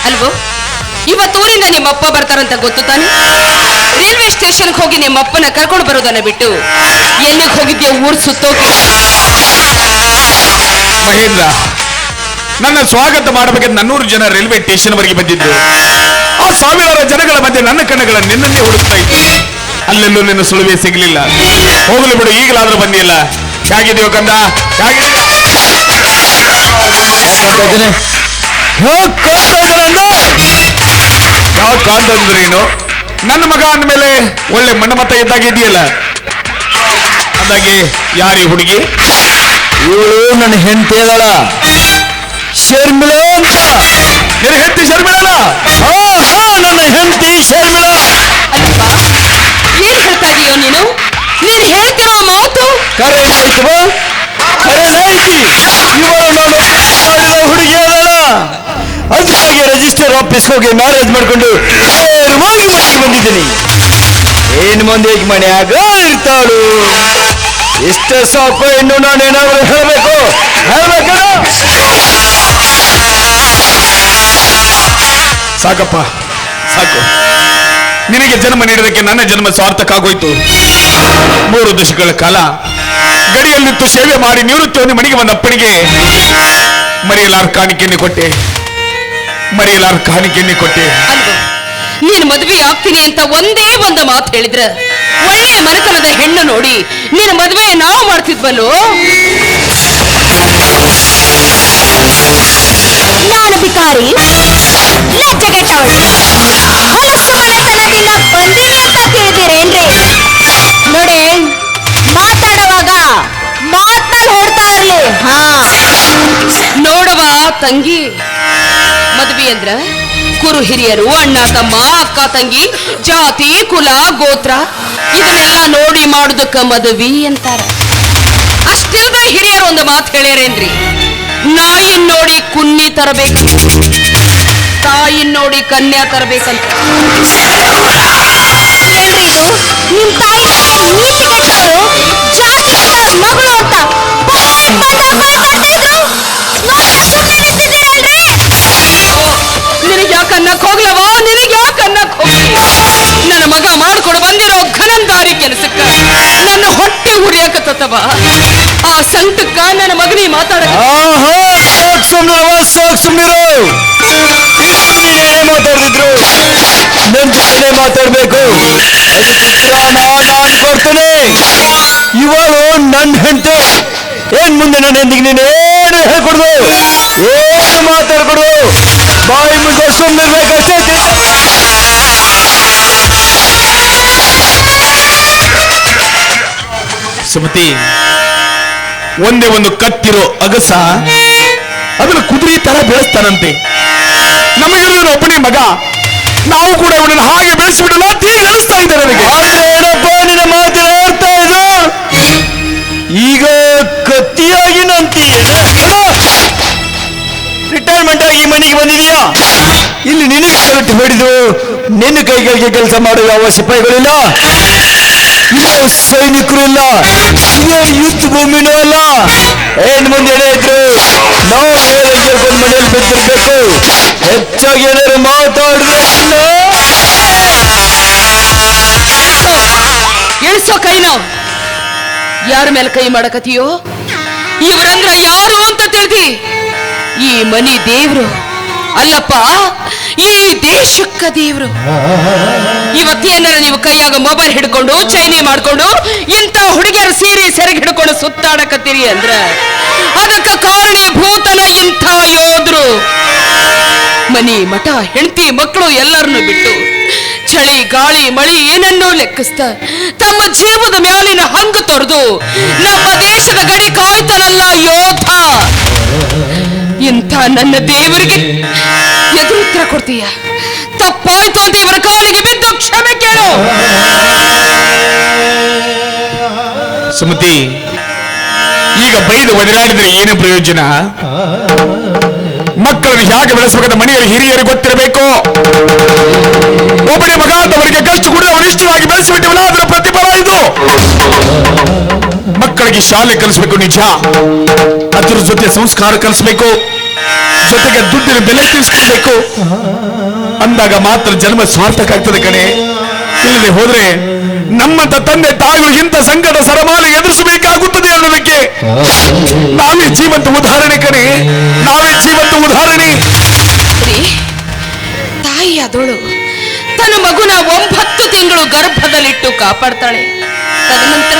ಅಲ್ವೋ, ಇವತ್ತೂರಿಂದ ನಿಮ್ಮಪ್ಪ ಬರ್ತಾರಂತ ಗೊತ್ತು ತಾನೆ. ರೈಲ್ವೆ ಸ್ಟೇಷನ್ಗೆ ಹೋಗಿ ನಿಮ್ಮಪ್ಪನ ಕರ್ಕೊಂಡು ಬರೋದನ್ನ ಬಿಟ್ಟು ಎಲ್ಲಿಗೆ ಹೋಗಿದ್ಯೋ ಊರ್ ಸುತ್ತೋಕೆ. ಮಹೇಂದ್ರ, ನನ್ನ ಸ್ವಾಗತ ಮಾಡಬೇಕೆಂದು 400 ಜನ ರೈಲ್ವೆ ಸ್ಟೇಷನ್ ವರೆಗೆ ಬಂದಿದ್ದು. ಆ ಸಾವಿರಾರು ಜನಗಳ ಮಧ್ಯೆ ನನ್ನ ಕಣ್ಣುಗಳ ನಿನ್ನನ್ನೇ ಹುಡುಕ್ತಾ ಇತ್ತು. ಅಲ್ಲೆಲ್ಲೂ ನಿನ್ನ ಸುಳಿವೆ ಸಿಗಲಿಲ್ಲ. ಹೋಗಲು ಬಿಡು, ಈಗಲಾದ್ರೂ ಬಂದಿಲ್ಲ. ಹೇಗಿದೆಯೋ ಕಂದ? ಯಾವ ಕಾಂತಂದ್ರೇನು? ನನ್ನ ಮಗ ಅಂದ್ಮೇಲೆ ಒಳ್ಳೆ ಮಣ್ಣಮತ ಇದ್ದಾಗಿದೆಯಲ್ಲ. ಅಂದಾಗೆ ಯಾರೀ ಹುಡುಗಿ? ಇವಳು ನನ್ನ ಹೆಂಡತಿ ಅದಳ, ಶರ್ಮಿಳಾ ಅಂತ. ನಿನ್ನ ಹೆಂಡತಿ ಶರ್ಮಿಳಾ? ನನ್ನ ಹೆಂಡತಿ ಶರ್ಮಿಳಾ. ಏನ್ ಹೇಳ್ತಾ ಇದೀಯೋ ನೀನು? ನೀನ್ ಹೇಳ್ತಿರೋ ಮಾತು ಕರೆಕ್ಟ್ ಆಯ್ತು, ಇವಳು ನಾನು ಮಾಡಿದ ಹುಡುಗಿ ಅದಳ. ಅದಕ್ಕಾಗಿ ರಿಜಿಸ್ಟರ್ ಆಫೀಸ್ ಹೋಗಿ ಮ್ಯಾರೇಜ್ ಮಾಡ್ಕೊಂಡು ನೇರವಾಗಿ ಮನೆಗೆ ಬಂದಿದ್ದೀನಿ. ಏನ್ ಮಂದಿಗೆ ಮನ್ಯಾಗ ಇರ್ತಾಳು. ಇಷ್ಟ ಸಾಕು, ಇನ್ನು ನಾನೇನಾದ್ರು ಹೇಳ್ಬೇಕು? ಸಾಕಪ್ಪ, ಸಾಕು. ನಿನಗೆ ಜನ್ಮ ನೀಡೋದಕ್ಕೆ ನನ್ನ ಜನ್ಮ ಸಾರ್ಥಕ್ಕಾಗೋಯ್ತು. 3 ದಶಕಗಳ ಕಾಲ ಗಡಿಯಲ್ಲಿತ್ತು ಸೇವೆ ಮಾಡಿ ನಿವೃತ್ತಿಯನ್ನು ಮನೆಗೆ ಬಂದ ಅಪ್ಪನಿಗೆ ಮರೆಯಲಾರ ಕಾಣಿಕೆಯನ್ನು ಕೊಟ್ಟೆ. ಅಲ್ವೋ, ನೀನ್ ಮದ್ವೆ ಆಗ್ತೀನಿ ಅಂತ ಒಂದೇ ಒಂದು ಮಾತು ಹೇಳಿದ್ರ ಒಳ್ಳೆ ಮನೆತನದ ಹೆಣ್ಣು ನೋಡಿ ನೀನ್ ಮದ್ವೆ ನಾವು ಮಾಡ್ತಿದ್ವಲ್ಲೋ. ನಾನು ಬಿಕಾರಿ, ಲಜ್ಜೆಗೆಟ್ಟವಳು, ಹೊಲಸು ಮನೆತನದಿಂದ ಬಂದೀನಿ ಅಂತ ತಿಳಿದಿರೇನ್ರಿ? ನೋಡಿ, ಮಾತಾಡುವಾಗ ಮಾತಲ್ಲಿ ಹೊಡ್ತಾ ಇರ್ಲಿ. ನೋಡವ ತಂಗಿ, ಮದ್ವೆ ಅಂದ್ರ ಕುರು ಹಿರಿಯರು, ಅಣ್ಣ ತಮ್ಮ, ಅಕ್ಕ ತಂಗಿ, ಜಾತಿ ಕುಲ ಗೋತ್ರ ಇದನ್ನೆಲ್ಲ ನೋಡಿ ಮಾಡುದಕ್ಕ ಮದುವೆ ಅಂತಾರ. ಅಷ್ಟಿಲ್ದ ಹಿರಿಯರು ಒಂದು ಮಾತು ಹೇಳ್ಯಾರೇನ್ರಿ, ನಾಯಿನ್ ನೋಡಿ ಕುನ್ನಿ ತರಬೇಕು, ತಾಯಿನ್ ನೋಡಿ ಕನ್ಯಾ ತರಬೇಕಂತ. ಏನ್ರಿ ಇದು? ನಿಮ್ ತಾಯಿ ನೀತಿ ಕೆಟ್ಟವರು, ಜಾತಿ ಕೆಟ್ಟವ್ರ ಮಗಳು ಅಂತ ನಿನಗೆ ಯಾಕನ್ನಕ್ ಹೋಗ್ಲವ? ನನ್ನ ಮಗ ಮಾಡ್ಕೊಂಡು ಬಂದಿರೋ ಘನಂದಾರಿ ಕೆಲಸಕ್ಕ ನನ್ನ ಹೊಟ್ಟೆ ಉರಿಯಾಕತ್ತವ. ಆ ಸಂತಕ್ಕ ನನ್ನ ಮಗನಿ ಮಾತಾಡಿದ್ರು. ನನ್ ಜೊತೆ ಮಾತಾಡ್ಬೇಕು. ನಾನು ಕೊಡ್ತೇನೆ. ಇವಳು ನನ್ನ ಹೆಂಡತಿ. ಏನ್ ಮುಂದೆ ನನ್ನ ಹೆಂಡತಿಗೆ ನೀನೇನು ಹೇಳ್ಕೊಡ್ದು, ಏನು ಮಾತಾಡ್ಕೊಡು. ಬಾಯಿ ಮುಂದೆ ಸುಮ್ಮನಿರ್ಬೇಕಷ್ಟೇ. ಸುಮತಿ, ಒಂದೇ ಒಂದು ಕತ್ತಿರೋ ಅಗಸ ಅದನ್ನು ಕುದುರೆ ತರ ಬೆಳೆಸ್ತಾನಂತೆ. ನಮಗಿರೋದು ಒಬ್ಬನೇ ಮಗ, ನಾವು ಕೂಡ ಇವನನ್ನು ಹಾಗೆ ಬೆಳೆಸಿಬಿಡೋಣ ಅಂತ ಅನಿಸ್ತಾ ಇದೆ ನನಗೆ. ಏನಪ್ಪ ನಿನ್ನ ಮಾತಿನ ಅರ್ಥ ಇದು? ಈಗ ಕತ್ತಿಯಾಗಿ ನಂತೀಯ? ರಿಟೈರ್ಮೆಂಟ್ ಆಗಿ ಮನೆಗೆ ಬಂದಿದೀಯಾ? ಇಲ್ಲಿ ನಿನಗೆ ಬಿಟ್ಟು ಹೊಡಿದು ನಿನ್ನ ಕೈಗಳಿಗೆ ಕೆಲಸ ಮಾಡುವ ಯಾವ ಸಿಪಾಯಿಗಳಿಲ್ಲ, ಯಾವ ಸೈನಿಕರು ಇಲ್ಲ, ಯುದ್ಧ ಭೂಮಿನೂ ಅಲ್ಲ. ಏನ್ ಮುಂದೆ ಇದ್ರು ನಾವು ಕೇಳ್ಕೊಂಡು ಮನೆಯಲ್ಲಿ ಬಿದ್ದಿರ್ಬೇಕು. ಹೆಚ್ಚಾಗಿ ಏನಾದ್ರು ಮಾತಾಡಿದ್ರೆ ಇಳಿಸೋ ಕೈನೋ. ಯಾರ ಮೇಲೆ ಕೈ ಮಾಡಕತ್ತೀಯೋ? ಇವ್ರಂದ್ರ ಯಾರು ಅಂತ ತಿಳಿದಿ? ಈ ಮನಿ ದೇವ್ರು ಅಲ್ಲಪ್ಪ, ಈ ದೇಶಕ್ಕ ದೇವ್ರು. ಇವತ್ತೇನಾರ ನೀವು ಕೈಯಾಗ ಮೊಬೈಲ್ ಹಿಡ್ಕೊಂಡು ಚೈನಿ ಮಾಡ್ಕೊಂಡು ಇಂಥ ಹುಡುಗಿಯರ ಸೀರೆ ಸೆರಗಿ ಹಿಡ್ಕೊಂಡು ಸುತ್ತಾಡಕತ್ತೀರಿ ಅಂದ್ರ ಅದಕ್ಕ ಕಾರಣೀಭೂತನ ಇಂಥ ಯೋಧರು. ಮನಿ ಮಠ ಹೆಂಡತಿ ಮಕ್ಕಳು ಎಲ್ಲರನ್ನು ಬಿಟ್ಟು ಚಳಿ ಗಾಳಿ ಮಳಿ ಏನನ್ನೂ ಲೆಕ್ಕಿಸ್ತ ತಮ್ಮ ಜೀವದ ಮ್ಯಾಲಿನ ಹಂಗು ತೊರೆದು ನಮ್ಮ ದೇಶದ ಗಡಿ ಕಾಯ್ತಾನಲ್ಲ ಯೋಧ. ಇಂಥ ನನ್ನ ದೇವರಿಗೆ ಎದುರುತ್ತರ ಕೊಡ್ತೀಯ? ತಪ್ಪಾಯ್ತು ಅಂತ ಇವರ ಕಾಲಿಗೆ ಬಿದ್ದು ಕ್ಷಮೆ ಕೇಳು. ಸುಮತಿ, ಈಗ ಬೈದು ಒದರಾಡಿದ್ರೆ ಏನು ಪ್ರಯೋಜನ? ಮಕ್ಕಳನ್ನು ಹೇಗೆ ಬೆಳೆಸಬೇಕಂತ ಮನೆಯಲ್ಲಿ ಹಿರಿಯರಿಗೆ ಗೊತ್ತಿರಬೇಕು. ಒಬ್ಬನೇ ಮಗ ಅವರಿಗೆ ಕಷ್ಟ ಕುಡಿದು ಅವನಿಷ್ಟವಾಗಿ ಬೆಳೆಸಿಬಿಟ್ಟಿವಲ್ಲ, ಅದರ ಪ್ರತಿಫಲ ಇದು. ಮಕ್ಕಳಿಗೆ ಶಾಲೆ ಕಲಿಸಬೇಕು ನಿಜ, ಅದರ ಜೊತೆ ಸಂಸ್ಕಾರ ಕಲಿಸಬೇಕು. ಜೊತೆಗೆ ದುಡ್ಡಿನ ಬೆಲೆ ತಿಳಿಸ್ಕೊಡ್ಬೇಕು ಅಂದಾಗ ಮಾತ್ರ ಜನ್ಮ ಸ್ವಾರ್ಥಕ್ಕಾಗ್ತದೆ ಕಣೆ. ಇಲ್ಲದೆ ಹೋದ್ರೆ ನಮ್ಮಂತ ತಂದೆ ತಾಯಿಗಳು ಇಂಥ ಸಂಕಟ ಸರಮಾಲೆ ಎದುರಿಸಬೇಕಾಗುತ್ತದೆ ಅನ್ನೋದಕ್ಕೆ ನಾವೇ ಜೀವಂತ ಉದಾಹರಣೆ ಕಣೆ, ನಾವೇ ಜೀವಂತ ಉದಾಹರಣೆ. ತಾಯಿಯಾದವಳು ತನ್ನ ಮಗುನ 9 ತಿಂಗಳು ಗರ್ಭದಲ್ಲಿಟ್ಟು ಕಾಪಾಡ್ತಾಳೆ. ತದನಂತರ